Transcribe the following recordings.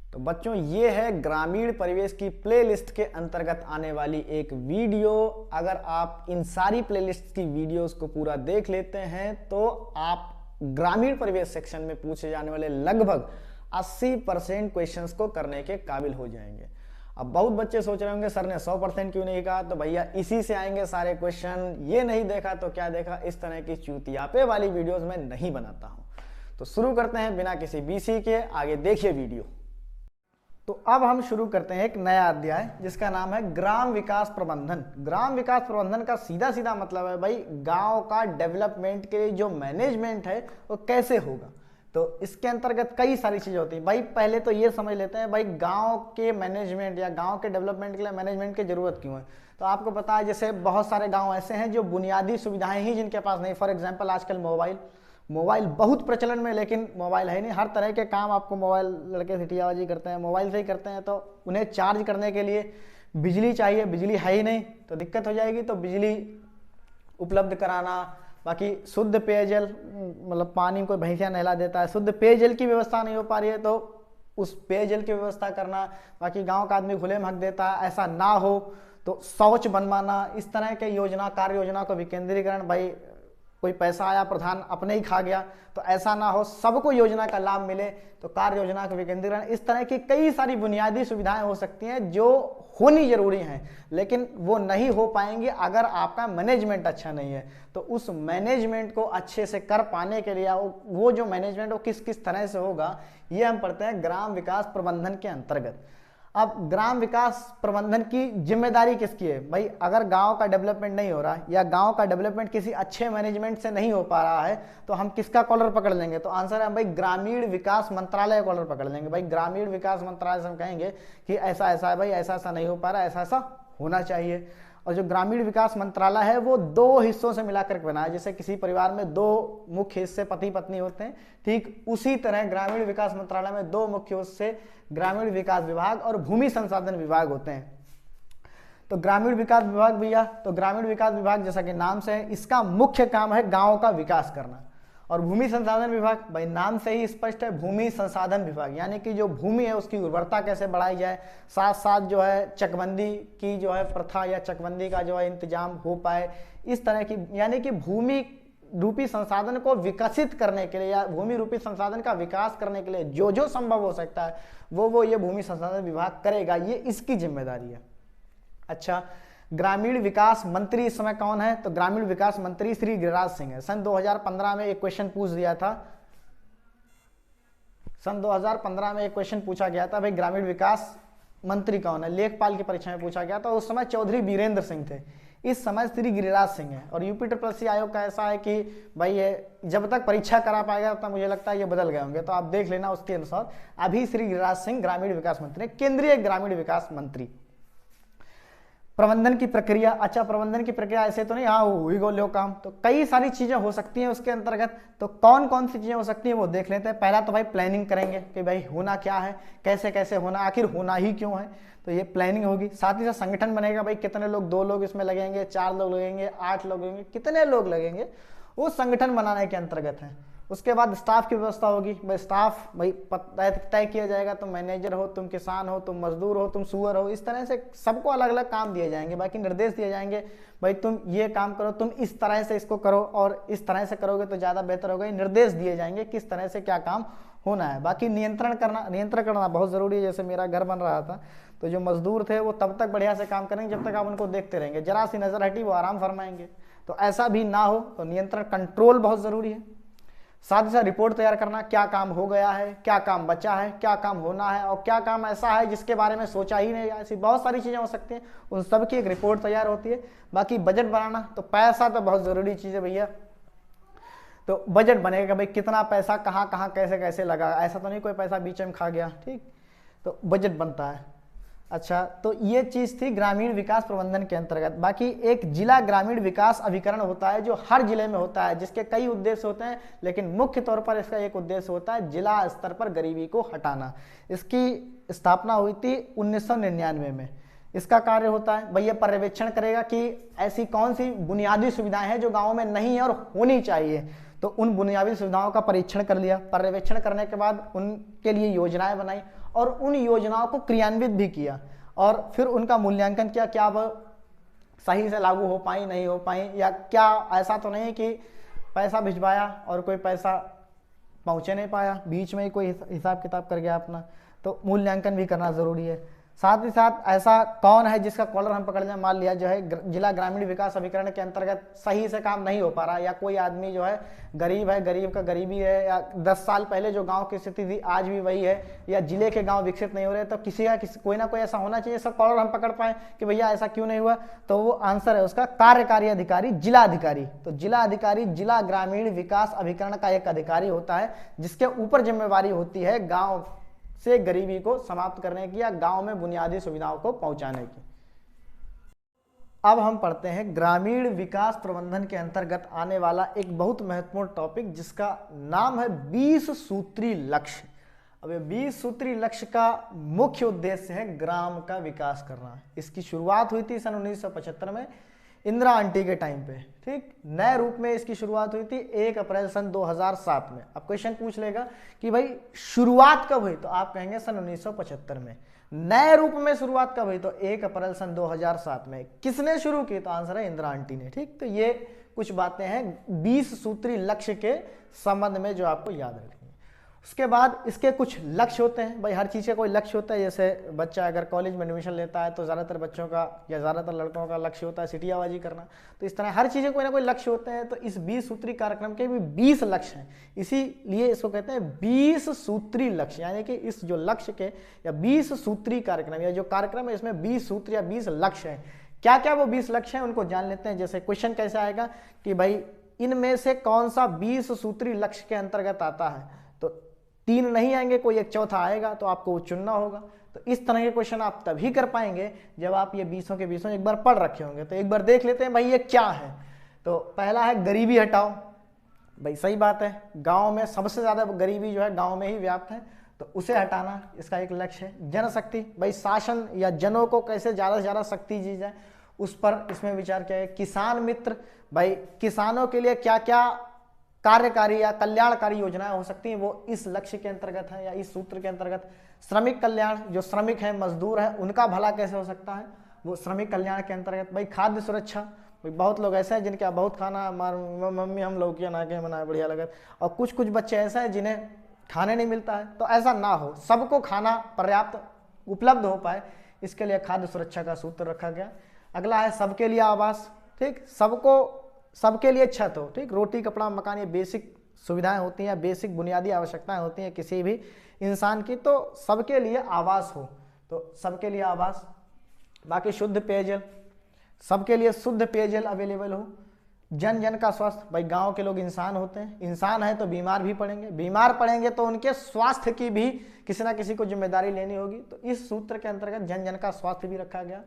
तो बच्चों ये है ग्रामीण परिवेश की प्लेलिस्ट के अंतर्गत आने वाली एक वीडियो। अगर आप इन सारी प्लेलिस्ट की वीडियोस को पूरा देख लेते हैं तो आप ग्रामीण परिवेश सेक्शन में पूछे जाने वाले लगभग 80% क्वेश्चंस को करने के काबिल हो जाएंगे। अब बहुत बच्चे सोच रहे होंगे सर ने 100% क्यों नहीं कहा, तो भैया इसी से आएंगे सारे क्वेश्चन। ये नहीं देखा तो क्या देखा, इस तरह की चूतियापे वाली वीडियोस मैं नहीं बनाता हूं। तो शुरू करते हैं बिना किसी बीसी के, आगे देखिए वीडियो। तो अब हम शुरू करते हैं एक नया अध्याय जिसका नाम है ग्राम विकास प्रबंधन। ग्राम विकास प्रबंधन का सीधा सीधा मतलब है भाई गांव का डेवलपमेंट के लिए जो मैनेजमेंट है वो कैसे होगा। तो इसके अंतर्गत कई सारी चीजें होती हैं भाई। पहले तो ये समझ लेते हैं भाई गांव के मैनेजमेंट या गांव के डेवलपमेंट के लिए मैनेजमेंट की जरूरत क्यों है। तो आपको पता है जैसे बहुत सारे गांव ऐसे हैं जो बुनियादी सुविधाएं ही जिनके पास नहीं। फॉर एग्जांपल आजकल मोबाइल बहुत प्रचलन में, लेकिन मोबाइल है नहीं। हर तरह के काम आपको मोबाइल, लड़के सिटियाबाजी करते हैं मोबाइल से ही करते हैं, तो उन्हें चार्ज करने के लिए बिजली चाहिए, बिजली है ही नहीं तो दिक्कत हो जाएगी। तो बिजली उपलब्ध कराना, बाकी शुद्ध पेयजल, मतलब पानी को भैंसिया नहला देता है, शुद्ध पेयजल की व्यवस्था नहीं हो पा रही है तो उस पेयजल की व्यवस्था करना। बाकी गांव का आदमी खुले में हक देता है, ऐसा ना हो तो शौच बनवाना। इस तरह के योजना, कार्य योजना को विकेंद्रीकरण, भाई कोई पैसा आया प्रधान अपने ही खा गया तो ऐसा ना हो, सबको योजना का लाभ मिले, तो कार्य योजना का विकेंद्रीकरण। इस तरह की कई सारी बुनियादी सुविधाएं हो सकती हैं जो होनी जरूरी हैं, लेकिन वो नहीं हो पाएंगी अगर आपका मैनेजमेंट अच्छा नहीं है। तो उस मैनेजमेंट को अच्छे से कर पाने के लिए वो जो मैनेजमेंट वो किस किस तरह से होगा, ये हम पढ़ते हैं ग्राम विकास प्रबंधन के अंतर्गत। अब ग्राम विकास प्रबंधन की जिम्मेदारी किसकी है भाई। अगर गांव का डेवलपमेंट नहीं हो रहा या गांव का डेवलपमेंट किसी अच्छे मैनेजमेंट से नहीं हो पा रहा है तो हम किसका कॉलर पकड़ लेंगे। तो आंसर है भाई ग्रामीण विकास मंत्रालय कॉलर पकड़ लेंगे। भाई ग्रामीण विकास मंत्रालय से हम कहेंगे कि ऐसा ऐसा है भाई, ऐसा ऐसा नहीं हो पा रहा, ऐसा ऐसा होना चाहिए। और जो ग्रामीण विकास मंत्रालय है वो दो हिस्सों से मिलाकर बना है। जैसे किसी परिवार में दो मुख्य हिस्से पति पत्नी होते हैं, ठीक उसी तरह ग्रामीण विकास मंत्रालय में दो मुख्य हिस्से ग्रामीण विकास विभाग और भूमि संसाधन विभाग होते हैं। तो ग्रामीण विकास विभाग भैया, तो ग्रामीण विकास विभाग जैसा कि नाम से है, इसका मुख्य काम है गांव का विकास करना। और भूमि संसाधन विभाग, भाई नाम से ही स्पष्ट है, भूमि संसाधन विभाग, यानी कि जो भूमि है उसकी उर्वरता कैसे बढ़ाई जाए, साथ साथ जो है चकबंदी की जो है प्रथा या चकबंदी का जो है इंतजाम हो पाए, इस तरह की, यानी कि भूमि रूपी संसाधन को विकसित करने के लिए या भूमि रूपी संसाधन का विकास करने के लिए जो जो संभव हो सकता है वो ये भूमि संसाधन विभाग करेगा, ये इसकी जिम्मेदारी है। अच्छा, ग्रामीण विकास मंत्री इस समय कौन है, तो ग्रामीण विकास मंत्री श्री गिरिराज सिंह है। सन 2015 में एक क्वेश्चन पूछ दिया था, सन 2015 में एक क्वेश्चन पूछा गया था भाई ग्रामीण विकास मंत्री कौन है, लेखपाल की परीक्षा में पूछा गया था। उस समय चौधरी बीरेंद्र सिंह थे, इस समय श्री गिरिराज सिंह है। और यूपी ट्रिपल आयोग का ऐसा है कि भाई ये जब तक परीक्षा करा पाएगा तब तक मुझे लगता है ये बदल गए होंगे, तो आप देख लेना उसके अनुसार। अभी श्री गिरिराज सिंह ग्रामीण विकास मंत्री, केंद्रीय ग्रामीण विकास मंत्री। प्रबंधन की प्रक्रिया, अच्छा प्रबंधन की प्रक्रिया ऐसे तो नहीं हाँ हुई गो लो काम, तो कई सारी चीजें हो सकती हैं उसके अंतर्गत। तो कौन कौन सी चीजें हो सकती हैं वो देख लेते हैं। पहला तो भाई प्लानिंग करेंगे कि भाई होना क्या है, कैसे कैसे होना, आखिर होना ही क्यों है, तो ये प्लानिंग होगी। साथ ही साथ संगठन बनेगा, भाई कितने लोग, 2 लोग इसमें लगेंगे, 4 लोग लगेंगे, 8 लोग लगेंगे, कितने लोग लगेंगे वो संगठन बनाने के अंतर्गत है। उसके बाद स्टाफ की व्यवस्था होगी, भाई स्टाफ भाई तय किया जाएगा, तुम मैनेजर हो, तुम किसान हो, तुम मजदूर हो, तुम सुअर हो, इस तरह से सबको अलग अलग काम दिए जाएंगे। बाकी निर्देश दिए जाएंगे, भाई तुम ये काम करो, तुम इस तरह से इसको करो और इस तरह से करोगे तो ज़्यादा बेहतर होगा। निर्देश दिए जाएंगे किस तरह से क्या काम होना है। बाकी नियंत्रण करना बहुत ज़रूरी है। जैसे मेरा घर बन रहा था तो जो मजदूर थे वो तब तक बढ़िया से काम करेंगे जब तक आप उनको देखते रहेंगे, जरा सी नज़र हटी वो आराम फरमाएंगे, तो ऐसा भी ना हो। तो नियंत्रण कंट्रोल बहुत ज़रूरी है। साथ ही साथ रिपोर्ट तैयार करना, क्या काम हो गया है, क्या काम बचा है, क्या काम होना है और क्या काम ऐसा है जिसके बारे में सोचा ही नहीं। ऐसी बहुत सारी चीज़ें हो सकती हैं, उन सब की एक रिपोर्ट तैयार होती है। बाकी बजट बनाना, तो पैसा तो बहुत ज़रूरी चीज़ है भैया। तो बजट बनेगा भाई कितना पैसा कहाँ कहाँ कैसे कैसे लगा, ऐसा तो नहीं कोई पैसा बीच में खा गया, ठीक, तो बजट बनता है। अच्छा, तो ये चीज़ थी ग्रामीण विकास प्रबंधन के अंतर्गत। बाकी एक जिला ग्रामीण विकास अभिकरण होता है जो हर जिले में होता है, जिसके कई उद्देश्य होते हैं, लेकिन मुख्य तौर पर इसका एक उद्देश्य होता है जिला स्तर पर गरीबी को हटाना। इसकी स्थापना हुई थी 1999 में। इसका कार्य होता है भाई ये पर्यवेक्षण करेगा कि ऐसी कौन सी बुनियादी सुविधाएं हैं जो गाँव में नहीं है और होनी चाहिए, तो उन बुनियादी सुविधाओं का परीक्षण कर लिया। पर्यवेक्षण करने के बाद उनके लिए योजनाएं बनाई और उन योजनाओं को क्रियान्वित भी किया और फिर उनका मूल्यांकन किया, क्या वह सही से लागू हो पाई, नहीं हो पाई, या क्या ऐसा तो नहीं कि पैसा भिजवाया और कोई पैसा पहुँचे नहीं पाया, बीच में ही कोई हिसाब किताब कर गया अपना। तो मूल्यांकन भी करना ज़रूरी है। साथ ही साथ ऐसा कौन है जिसका कॉलर हम पकड़ लें, मान लिया जो है जिला ग्रामीण विकास अभिकरण के अंतर्गत सही से काम नहीं हो पा रहा, या कोई आदमी जो है गरीब है, गरीब का गरीबी है, या 10 साल पहले जो गांव की स्थिति थी आज भी वही है, या जिले के गांव विकसित नहीं हो रहे, तो कोई ना कोई ऐसा होना चाहिए सब कॉलर हम पकड़ पाए कि भैया ऐसा क्यों नहीं हुआ। तो वो आंसर है उसका कार्यकारी अधिकारी, जिला अधिकारी। तो जिला अधिकारी जिला ग्रामीण विकास अभिकरण का एक अधिकारी होता है जिसके ऊपर जिम्मेवारी होती है गाँव से गरीबी को समाप्त करने की या गांव में बुनियादी सुविधाओं को पहुंचाने की। अब हम पढ़ते हैं ग्रामीण विकास प्रबंधन के अंतर्गत आने वाला एक बहुत महत्वपूर्ण टॉपिक जिसका नाम है 20 सूत्री लक्ष्य। अब ये 20 सूत्री लक्ष्य का मुख्य उद्देश्य है ग्राम का विकास करना। इसकी शुरुआत हुई थी सन 1975 में इंदिरा आंटी के टाइम पे, ठीक। नए रूप में इसकी शुरुआत हुई थी 1 अप्रैल सन 2007 में। अब क्वेश्चन पूछ लेगा कि भाई शुरुआत कब हुई, तो आप कहेंगे सन 1975 में। नए रूप में शुरुआत कब हुई, तो 1 अप्रैल सन 2007 में। किसने शुरू की, तो आंसर है इंदिरा आंटी ने, ठीक। तो ये कुछ बातें हैं 20 सूत्री लक्ष्य के संबंध में जो आपको याद रखनी है। उसके बाद इसके कुछ लक्ष्य होते हैं, भाई हर चीज़ का कोई लक्ष्य होता है। जैसे बच्चा अगर कॉलेज में एडमिशन लेता है तो ज़्यादातर बच्चों का या ज़्यादातर लड़कों का लक्ष्य होता है सिटियाबाजी करना। तो इस तरह हर चीज़ें कोई ना कोई लक्ष्य होते हैं। तो इस 20 सूत्री कार्यक्रम के भी 20 लक्ष्य हैं, इसीलिए इसको कहते हैं 20 सूत्री लक्ष्य। यानी कि इस जो लक्ष्य के या 20 सूत्री कार्यक्रम या जो कार्यक्रम है इसमें 20 सूत्र या 20 लक्ष्य हैं। क्या क्या वो 20 लक्ष्य हैं उनको जान लेते हैं। जैसे क्वेश्चन कैसे आएगा कि भाई इनमें से कौन सा 20 सूत्री लक्ष्य के अंतर्गत आता है, तो 3 नहीं आएंगे, कोई एक चौथा आएगा, तो आपको वो चुनना होगा। तो इस तरह के क्वेश्चन आप तभी कर पाएंगे जब आप ये 20 के 20 एक बार पढ़ रखे होंगे। तो एक बार देख लेते हैं भाई ये क्या है। तो पहला है गरीबी हटाओ। भाई सही बात है, गांव में सबसे ज़्यादा गरीबी जो है गांव में ही व्याप्त है, तो उसे हटाना इसका एक लक्ष्य है। जनशक्ति, भाई शासन या जनों को कैसे ज़्यादा से ज़्यादा शक्ति दी जाए उस पर इसमें विचार किया है। किसान मित्र, भाई किसानों के लिए क्या क्या कार्यकारी या कल्याणकारी योजनाएं हो सकती हैं वो इस लक्ष्य के अंतर्गत है या इस सूत्र के अंतर्गत। श्रमिक कल्याण, जो श्रमिक हैं मजदूर हैं उनका भला कैसे हो सकता है, वो श्रमिक कल्याण के अंतर्गत। भाई खाद्य सुरक्षा, भाई बहुत लोग ऐसे हैं जिनके बहुत खाना मम्मी हम लोग क्या ना के बनाए बढ़िया लगा, और कुछ कुछ बच्चे ऐसे हैं जिन्हें खाने नहीं मिलता है। तो ऐसा ना हो, सबको खाना पर्याप्त उपलब्ध हो पाए, इसके लिए खाद्य सुरक्षा का सूत्र रखा गया। अगला है सबके लिए आवास, ठीक। सबके लिए छत हो, ठीक। रोटी कपड़ा मकान ये बेसिक सुविधाएं होती हैं, बेसिक बुनियादी आवश्यकताएं होती हैं किसी भी इंसान की, तो सबके लिए आवास हो, तो सबके लिए आवास। बाकी शुद्ध पेयजल, सबके लिए शुद्ध पेयजल अवेलेबल हो। जन जन का स्वास्थ्य, भाई गांव के लोग इंसान होते हैं, इंसान है तो बीमार भी पड़ेंगे, बीमार पड़ेंगे तो उनके स्वास्थ्य की भी किसी ना किसी को जिम्मेदारी लेनी होगी। तो इस सूत्र के अंतर्गत जन जन का स्वास्थ्य भी रखा गया।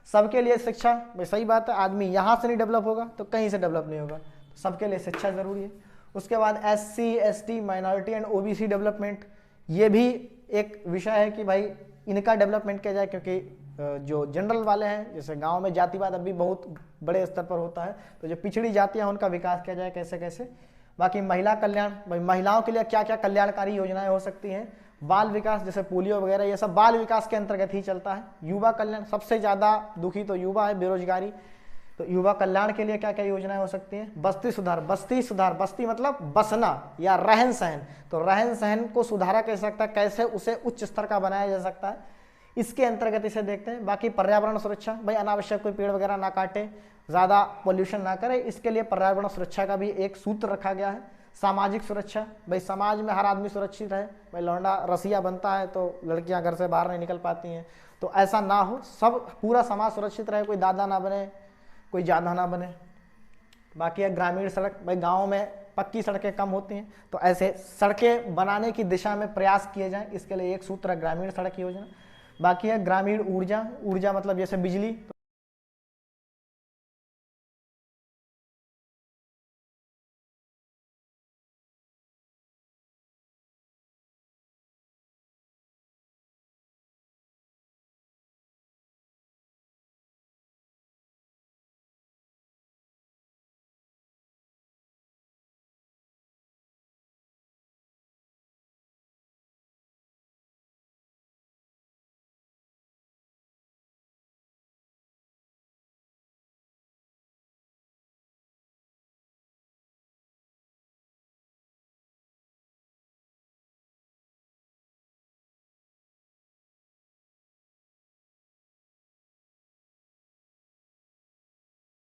सबके लिए शिक्षा, भाई सही बात है, आदमी यहाँ से नहीं डेवलप होगा तो कहीं से डेवलप नहीं होगा, सबके लिए शिक्षा जरूरी है। उसके बाद SC ST minority and OBC development, ये भी एक विषय है कि भाई इनका डेवलपमेंट किया जाए, क्योंकि जो जनरल वाले हैं जैसे गांव में जातिवाद अभी बहुत बड़े स्तर पर होता है, तो जो पिछड़ी जातियां हैं उनका विकास किया जाए कैसे कैसे। बाकी महिला कल्याण, भाई महिलाओं के लिए क्या क्या कल्याणकारी योजनाएं हो सकती हैं। बाल विकास, जैसे पोलियो वगैरह ये सब बाल विकास के अंतर्गत ही चलता है। युवा कल्याण, सबसे ज़्यादा दुखी तो युवा है, बेरोजगारी, तो युवा कल्याण के लिए क्या क्या योजनाएं हो सकती हैं। बस्ती सुधार, बस्ती मतलब बसना या रहन सहन, तो रहन सहन को सुधारा कैसे सकता है, कैसे उसे उच्च स्तर का बनाया जा सकता है, इसके अंतर्गत इसे देखते हैं। बाकी पर्यावरण सुरक्षा, भाई अनावश्यक कोई पेड़ वगैरह ना काटे, ज़्यादा पोल्यूशन ना करे, इसके लिए पर्यावरण सुरक्षा का भी एक सूत्र रखा गया है। सामाजिक सुरक्षा, भाई समाज में हर आदमी सुरक्षित रहे, भाई लौंडा रसिया बनता है तो लड़कियां घर से बाहर नहीं निकल पाती हैं, तो ऐसा ना हो, सब पूरा समाज सुरक्षित रहे, कोई दादा ना बने, कोई ज़्यादा ना बने। बाकी है ग्रामीण सड़क, भाई गाँव में पक्की सड़कें कम होती हैं, तो ऐसे सड़कें बनाने की दिशा में प्रयास किए जाएं, इसके लिए एक सूत्र है ग्रामीण सड़क योजना। बाकी है ग्रामीण ऊर्जा, ऊर्जा मतलब जैसे बिजली,